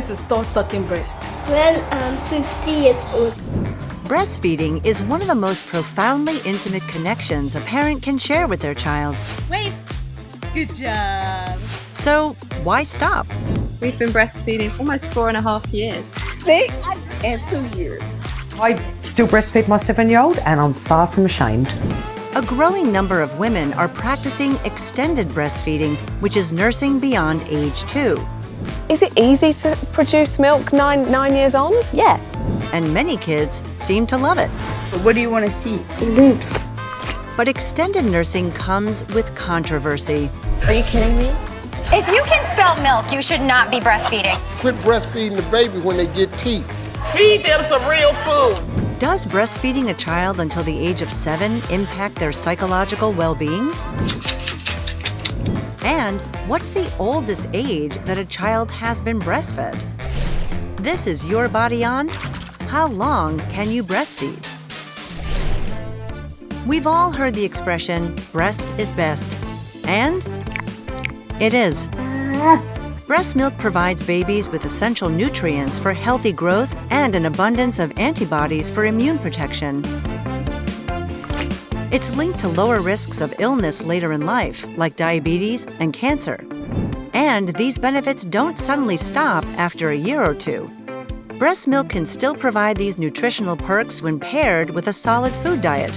to start sucking breast? When I'm 50 years old. Breastfeeding is one of the most profoundly intimate connections a parent can share with their child. Wait. Good job. So, why stop? We've been breastfeeding for almost 4.5 years. 6 and 2 years. I still breastfeed my 7-year-old and I'm far from ashamed. A growing number of women are practicing extended breastfeeding, which is nursing beyond age 2. Is it easy to produce milk nine years on? Yeah. And many kids seem to love it. But what do you want to see? Boobs. But extended nursing comes with controversy. Are you kidding me? If you can spill milk, you should not be breastfeeding. Quit breastfeeding the baby when they get teeth. Feed them some real food. Does breastfeeding a child until the age of 7 impact their psychological well-being? And what's the oldest age that a child has been breastfed? This is Your Body On. How long can you breastfeed? We've all heard the expression, breast is best. And it is. Breast milk provides babies with essential nutrients for healthy growth and an abundance of antibodies for immune protection. It's linked to lower risks of illness later in life, like diabetes and cancer. And these benefits don't suddenly stop after a year or two. Breast milk can still provide these nutritional perks when paired with a solid food diet.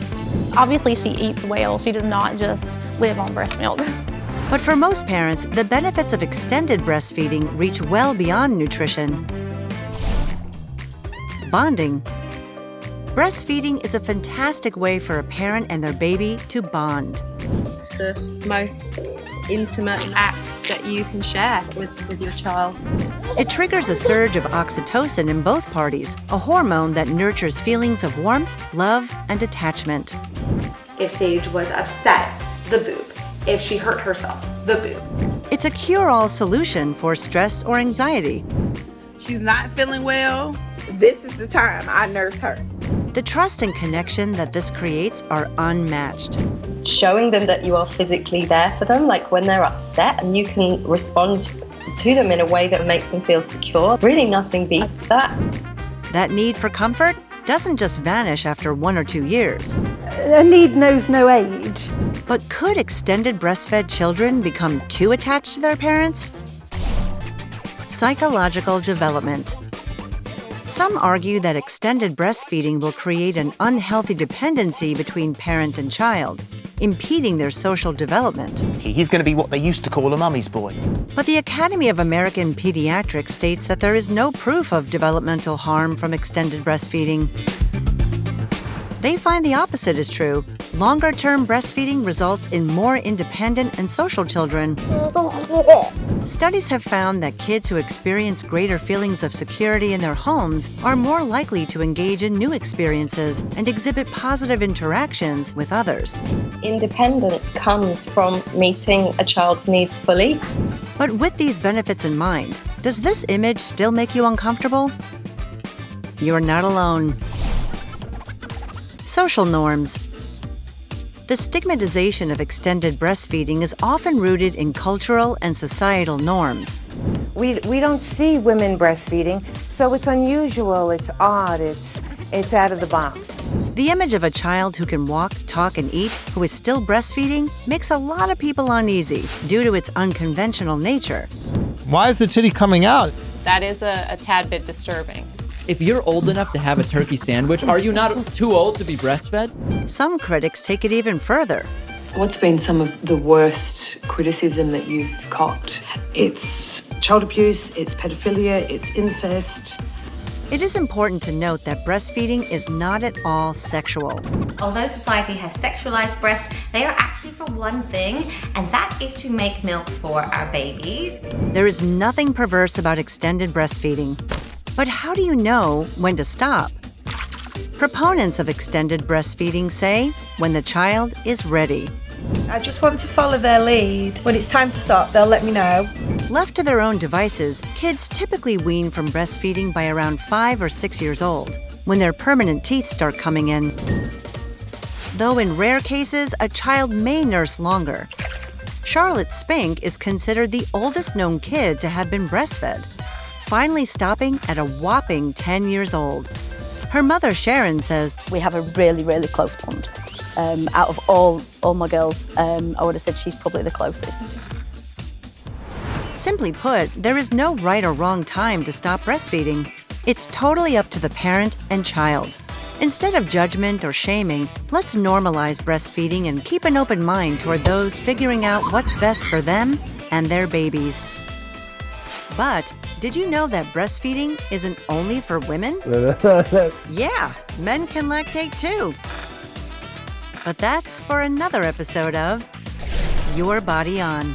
Obviously, she eats well. She does not just live on breast milk. But for most parents, the benefits of extended breastfeeding reach well beyond nutrition. Bonding. Breastfeeding is a fantastic way for a parent and their baby to bond. It's the most intimate act that you can share with your child. It triggers a surge of oxytocin in both parties, a hormone that nurtures feelings of warmth, love, and attachment. If Sage was upset, the boob. If she hurt herself, the boob. It's a cure-all solution for stress or anxiety. She's not feeling well. This is the time I nurse her. The trust and connection that this creates are unmatched. Showing them that you are physically there for them, like when they're upset, and you can respond to them in a way that makes them feel secure. Really, nothing beats that. That need for comfort doesn't just vanish after 1 or 2 years. A need knows no age. But could extended breastfed children become too attached to their parents? Psychological development. Some argue that extended breastfeeding will create an unhealthy dependency between parent and child, impeding their social development. He's going to be what they used to call a mummy's boy. But the Academy of American Pediatrics states that there is no proof of developmental harm from extended breastfeeding. They find the opposite is true. Longer-term breastfeeding results in more independent and social children. Studies have found that kids who experience greater feelings of security in their homes are more likely to engage in new experiences and exhibit positive interactions with others. Independence comes from meeting a child's needs fully. But with these benefits in mind, does this image still make you uncomfortable? You're not alone. Social norms. The stigmatization of extended breastfeeding is often rooted in cultural and societal norms. We don't see women breastfeeding, so it's unusual, it's odd, it's out of the box. The image of a child who can walk, talk, and eat, who is still breastfeeding, makes a lot of people uneasy due to its unconventional nature. Why is the titty coming out? That is a tad bit disturbing. If you're old enough to have a turkey sandwich, are you not too old to be breastfed? Some critics take it even further. What's been some of the worst criticism that you've copped? It's child abuse, it's pedophilia, it's incest. It is important to note that breastfeeding is not at all sexual. Although society has sexualized breasts, they are actually for one thing, and that is to make milk for our babies. There is nothing perverse about extended breastfeeding. But how do you know when to stop? Proponents of extended breastfeeding say when the child is ready. I just want to follow their lead. When it's time to stop, they'll let me know. Left to their own devices, kids typically wean from breastfeeding by around 5 or 6 years old, when their permanent teeth start coming in. Though in rare cases, a child may nurse longer. Charlotte Spink is considered the oldest known kid to have been breastfed. finally stopping at a whopping 10 years old. Her mother, Sharon, says, "We have a really, really close bond. Out of all my girls, I would have said she's probably the closest." Simply put, there is no right or wrong time to stop breastfeeding. It's totally up to the parent and child. Instead of judgment or shaming, let's normalize breastfeeding and keep an open mind toward those figuring out what's best for them and their babies. But did you know that breastfeeding isn't only for women? Yeah, men can lactate too. But that's for another episode of Your Body On.